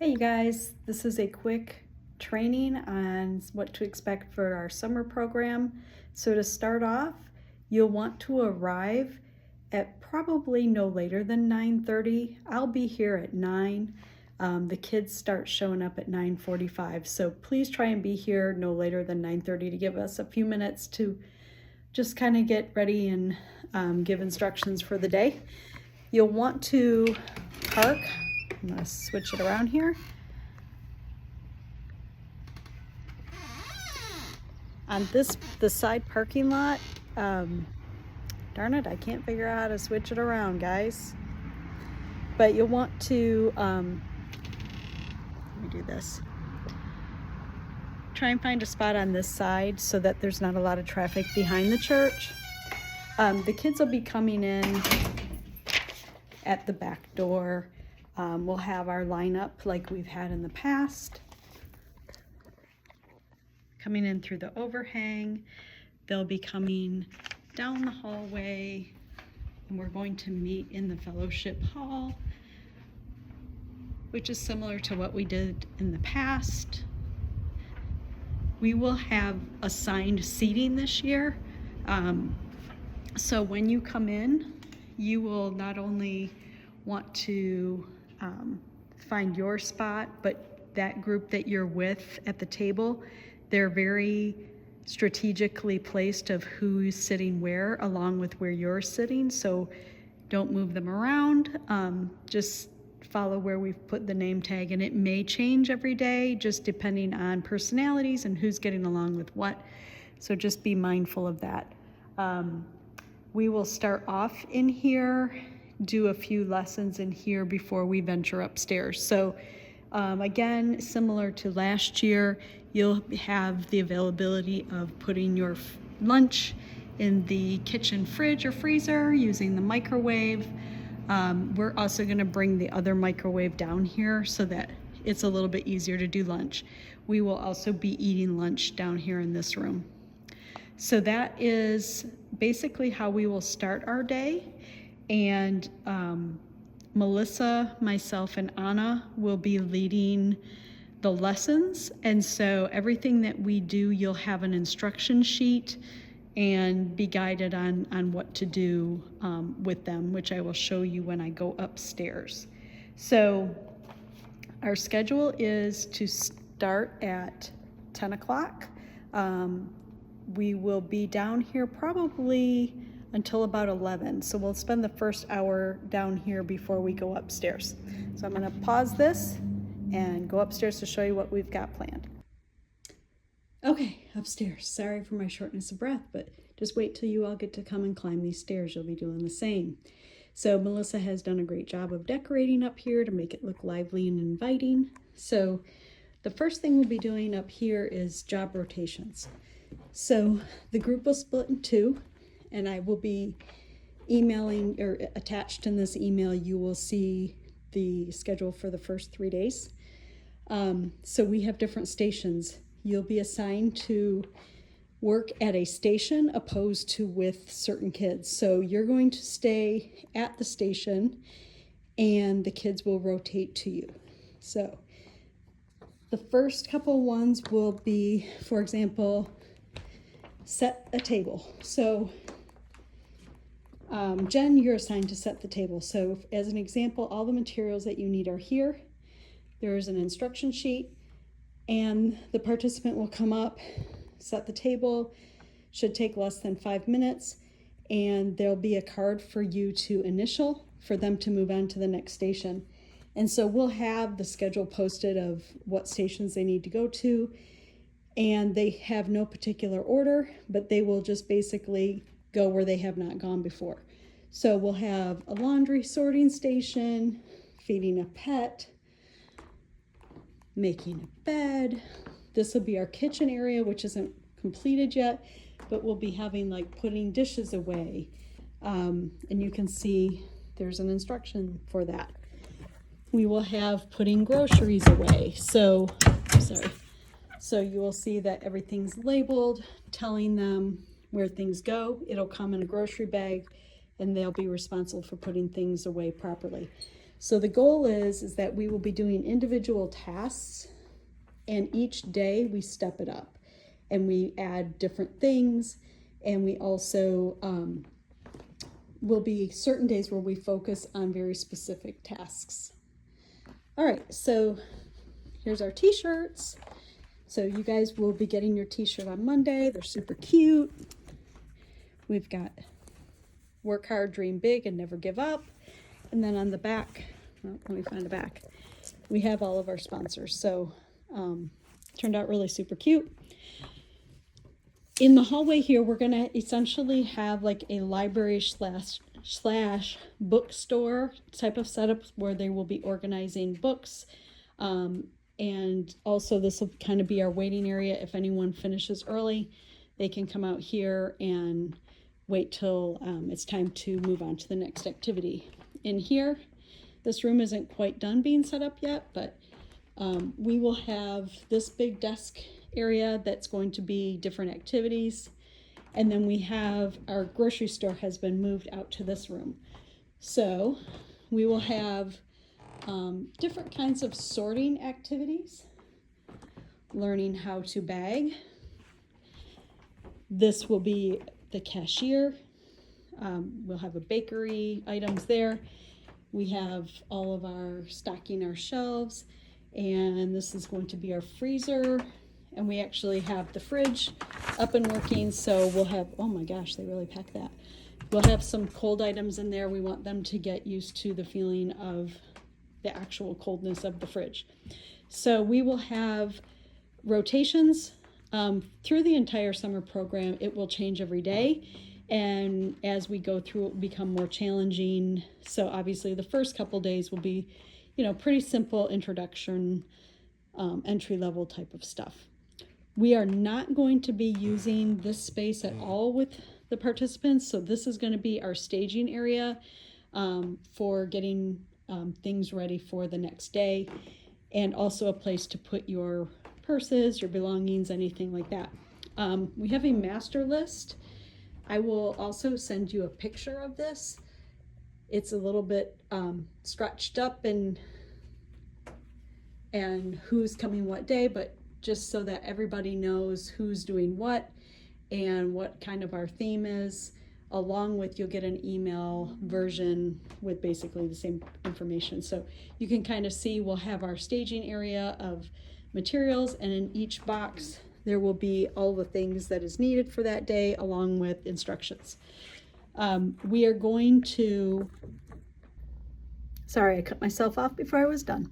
Hey you guys, this is a quick training on what to expect for our summer program. So to start off, you'll want to arrive at probably no later than 9:30. I'll be here at 9. The kids start showing up at 9:45, so please try and be here no later than 9:30 to give us a few minutes to just kind of get ready and give instructions for the day. You'll want to park. I'm going to switch it around here. On the side parking lot, darn it, I can't figure out how to switch it around, guys. But you'll want to, let me do this. Try and find a spot on this side so that there's not a lot of traffic behind the church. The kids will be coming in at the back door. We'll have our lineup like we've had in the past. Coming in through the overhang. They'll be coming down the hallway, and we're going to meet in the fellowship hall, which is similar to what we did in the past. We will have assigned seating this year. So when you come in, you will not only want to find your spot, but that group that you're with at the table, they're very strategically placed of who's sitting where along with where you're sitting. So don't move them around. Just follow where we've put the name tag, and it may change every day just depending on personalities and who's getting along with what. So just be mindful of that. We will start off in here, do a few lessons in here before we venture upstairs. So again, similar to last year, you'll have the availability of putting your lunch in the kitchen fridge or freezer using the microwave. We're also going to bring the other microwave down here so that it's a little bit easier to do lunch. We will also be eating lunch down here in this room. So that is basically how we will start our day. And Melissa, myself, and Anna will be leading the lessons. And so everything that we do, you'll have an instruction sheet and be guided on what to do with them, which I will show you when I go upstairs. So our schedule is to start at 10 o'clock. We will be down here probably until about 11. So we'll spend the first hour down here before we go upstairs. So I'm gonna pause this and go upstairs to show you what we've got planned. Okay, upstairs. Sorry for my shortness of breath, but just wait till you all get to come and climb these stairs. You'll be doing the same. So Melissa has done a great job of decorating up here to make it look lively and inviting. So the first thing we'll be doing up here is job rotations. So the group will split in two, and I will be emailing, or attached in this email, you will see the schedule for the first 3 days. So we have different stations. You'll be assigned to work at a station opposed to with certain kids. So you're going to stay at the station and the kids will rotate to you. So the first couple ones will be, for example, set a table. So Jen, you're assigned to set the table. So as an example, all the materials that you need are here. There is an instruction sheet, and the participant will come up, set the table, should take less than 5 minutes, and there'll be a card for you to initial for them to move on to the next station. And so we'll have the schedule posted of what stations they need to go to, and they have no particular order, but they will just basically go where they have not gone before. So we'll have a laundry sorting station, feeding a pet, making a bed. This will be our kitchen area, which isn't completed yet, but we'll be having like putting dishes away. And you can see there's an instruction for that. We will have putting groceries away. So you will see that everything's labeled, telling them where things go. It'll come in a grocery bag, and they'll be responsible for putting things away properly. So the goal is that we will be doing individual tasks, and each day we step it up and we add different things, and we also will be certain days where we focus on very specific tasks. All right, so here's our t-shirts. So you guys will be getting your t-shirt on Monday. They're super cute. We've got work hard, dream big, and never give up. And then on the back, well, let me find the back. We have all of our sponsors. So turned out really super cute. In the hallway here, we're gonna essentially have like a library slash bookstore type of setup where they will be organizing books. And also this will kind of be our waiting area. If anyone finishes early, they can come out here and wait till it's time to move on to the next activity. In here, this room isn't quite done being set up yet, but we will have this big desk area that's going to be different activities. And then we have our grocery store has been moved out to this room. So we will have different kinds of sorting activities, learning how to bag. This will be the cashier. We'll have a bakery items there. We have all of our stocking our shelves, and this is going to be our freezer. And we actually have the fridge up and working, so we'll have, oh my gosh, they really packed that. We'll have some cold items in there. We want them to get used to the feeling of the actual coldness of the fridge. So we will have rotations through the entire summer program. It will change every day, and as we go through, it will become more challenging. So obviously the first couple days will be, you know, pretty simple introduction, entry level type of stuff. We are not going to be using this space at all with the participants, so this is going to be our staging area for getting things ready for the next day, and also a place to put your purses, your belongings, anything like that. We have a master list. I will also send you a picture of this. It's a little bit stretched up and who's coming what day, but just so that everybody knows who's doing what and what kind of our theme is. Along with, you'll get an email version with basically the same information. So you can kind of see, we'll have our staging area of materials, and in each box there will be all the things that is needed for that day along with instructions. We are going to, sorry, I cut myself off before I was done.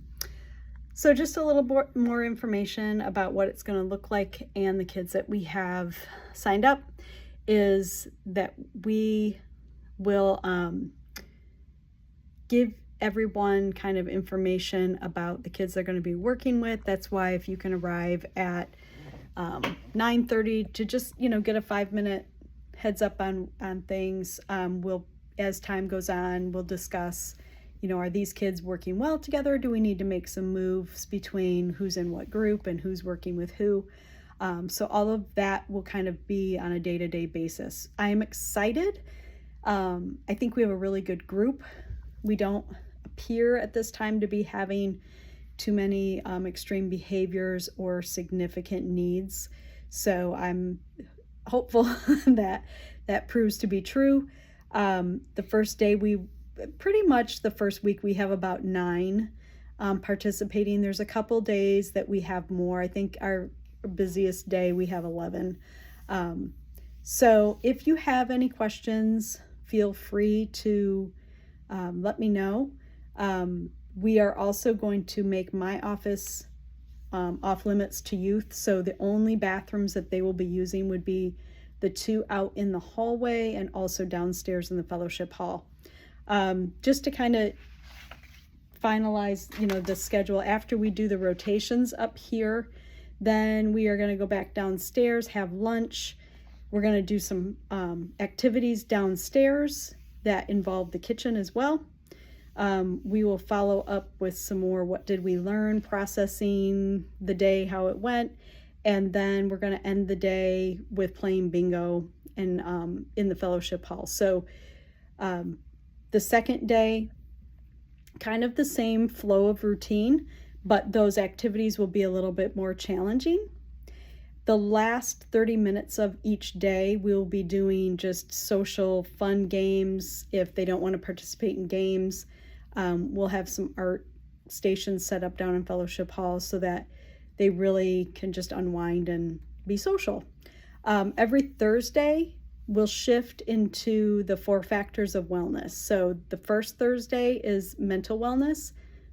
So just a little more information about what it's going to look like, and the kids that we have signed up is that we will give everyone kind of information about the kids they're going to be working with. That's why if you can arrive at 9:30 to just, you know, get a 5-minute heads up on things. We'll, as time goes on, we'll discuss, you know, are these kids working well together? Do we need to make some moves between who's in what group and who's working with who? So all of that will kind of be on a day-to-day basis. I am excited. I think we have a really good group. We don't appear at this time to be having too many extreme behaviors or significant needs. So I'm hopeful that that proves to be true. The first day, pretty much the first week, we have about 9 participating. There's a couple days that we have more. I think our busiest day we have 11. So if you have any questions, feel free to let me know. We are also going to make my office off limits to youth, so the only bathrooms that they will be using would be the 2 out in the hallway and also downstairs in the fellowship hall. Just to kind of finalize, you know, the schedule, after we do the rotations up here, then we are going to go back downstairs, have lunch. We're going to do some activities downstairs that involve the kitchen as well. We will follow up with some more what did we learn, processing the day, how it went, and then we're going to end the day with playing bingo and in the fellowship hall. So the second day, kind of the same flow of routine, but those activities will be a little bit more challenging. The last 30 minutes of each day, we'll be doing just social fun games. If they don't want to participate in games, we'll have some art stations set up down in Fellowship Hall so that they really can just unwind and be social. Every Thursday, we'll shift into the 4 factors of wellness. So the first Thursday is mental wellness.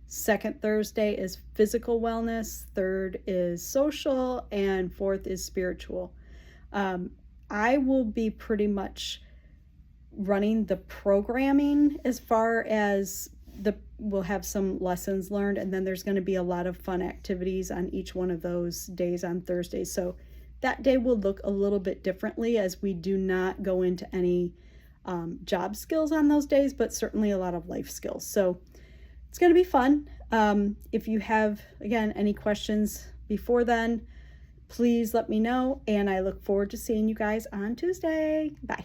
Second Thursday is physical wellness. Third is social. And fourth is spiritual. I will be pretty much running the programming as far as we'll have some lessons learned, and then there's going to be a lot of fun activities on each one of those days on Thursdays. So that day will look a little bit differently, as we do not go into any job skills on those days, but certainly a lot of life skills. So it's going to be fun. If you have, again, any questions before then, please let me know, and I look forward to seeing you guys on Tuesday. Bye.